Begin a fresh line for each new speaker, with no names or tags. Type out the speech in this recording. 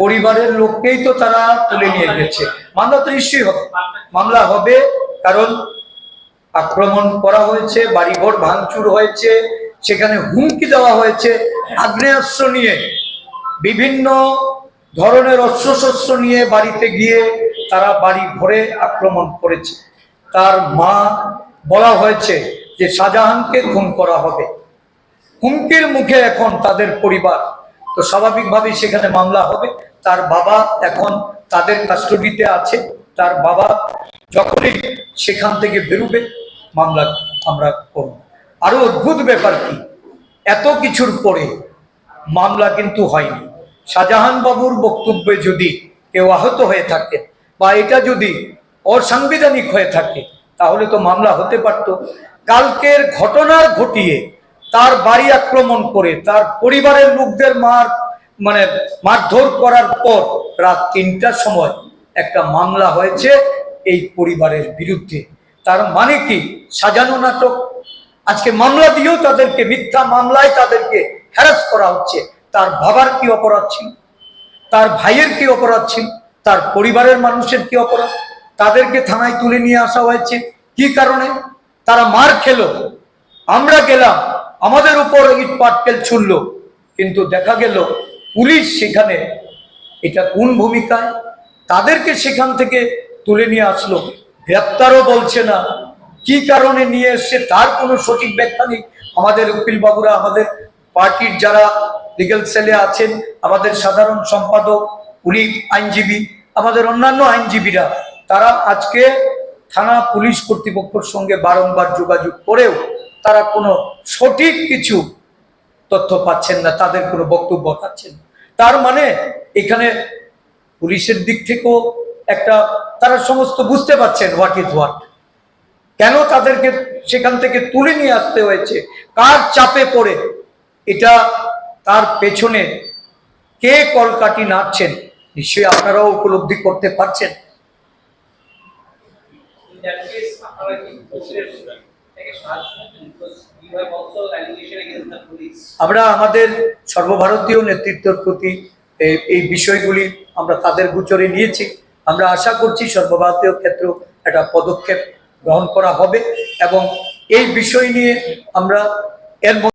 পরিবারের লোককেই তো তারা তুলে নিয়ে গেছে। মামলা তো নিশ্চয়ই হবে, মামলা হবে, কারণ আক্রমণ করা হয়েছে, বাড়িঘর ভাঙচুর হয়েছে, সেখানে হুমকি দেওয়া হয়েছে আগ্নেয়াস্ত্র নিয়ে, বিভিন্ন ধরনের অস্ত্রশস্ত্র নিয়ে বাড়িতে গিয়ে তারা বাড়ি ঘরে আক্রমণ করেছে। তার মা বলা হয়েছে যে শাহজাহানকে খুন করা হবে, হুমকির মুখে এখন তাদের পরিবার। তো স্বাভাবিকভাবেই সেখানে মামলা হবে। তার বাবা এখন তাদের কাস্টডিতে আছে। তার বাবা যখনই সেখান থেকে বেরোবে মামলা আমরা করব। আরো অদ্ভুত ব্যাপার কি, এত কিছুর পরে মামলা কিন্তু হয়নি। শাহজাহান বাবুর বক্তব্যে যদি কেউ আহত হয়ে থাকে বা এটা যদি অসাংবিধানিক হয়ে থাকে তাহলে তো মামলা হতে পারত। কালকের ঘটনার ঘটিয়ে তার বাড়ি আক্রমণ করে তার পরিবারের লোকদের মারধর করার পর রাত ৩টার সময় একটা মামলা হয়েছে এই পরিবারের বিরুদ্ধে। তার মানে কি সাজানো নাটক। আজকে মামলা দিয়েও তাদেরকে, মিথ্যা মামলায় তাদেরকে হ্যারাস করা হচ্ছে। তার বাবার কি অপরাধ ছিল, তার ভাইয়ের কি অপরাধ ছিল, তার পরিবারের মানুষের কি অপরাধ? তাদেরকে থানায় তুলে নিয়ে আসা হয়েছে কি কারণে? তারা মার খেলো, আমরা গেলাম, আমাদের উপর ইট পাটকেল ছুড়ল, কিন্তু দেখা গেল পুলিশ সেখানে এটা কোন ভূমিকায় তাদেরকে সেখান থেকে তুলে নিয়ে আসলো, গ্রেপ্তারও বলছে না, কি কারণে নিয়ে এসছে তার কোনো সঠিক ব্যাখ্যা নেই। আমাদের উকিল বাবুরা, আমাদের পার্টির যারা লিগ্যাল সেলে আছেন, আমাদের সাধারণ সম্পাদক, উনি আইনজীবী, আমাদের অন্যান্য আইনজীবীরা, তারা আজকে থানা পুলিশ কর্তৃপক্ষের সঙ্গে বারংবার যোগাযোগ করেও তারা কোনো সঠিক কিছু তথ্য পাচ্ছেন না, তাদের কোনো বক্তব্য পাচ্ছেন না। তার মানে এখানে পুলিশের দিক থেকেও একটা, তারা সমস্ত বুঝতে পারছেন হোয়াট ইজ হোয়াট, কেন তাদেরকে সেখান থেকে তুলে নিয়ে আসতে হয়েছে, কার চাপে পড়ে, এটা তার পেছনে কে কলকাঠি নাড়ছেন নিশ্চয়ই আপনারাও উপলব্ধি করতে পারছেন। আমরা আমাদের সর্বভারতীয় নেতৃত্বের প্রতি এই বিষয়গুলি আমরা তাদের গোচরে নিয়েছি। আমরা আশা করছি সর্বভারতীয় ক্ষেত্রে একটা পদক্ষেপ গ্রহণ করা হবে এবং এই বিষয় নিয়ে আমরা এর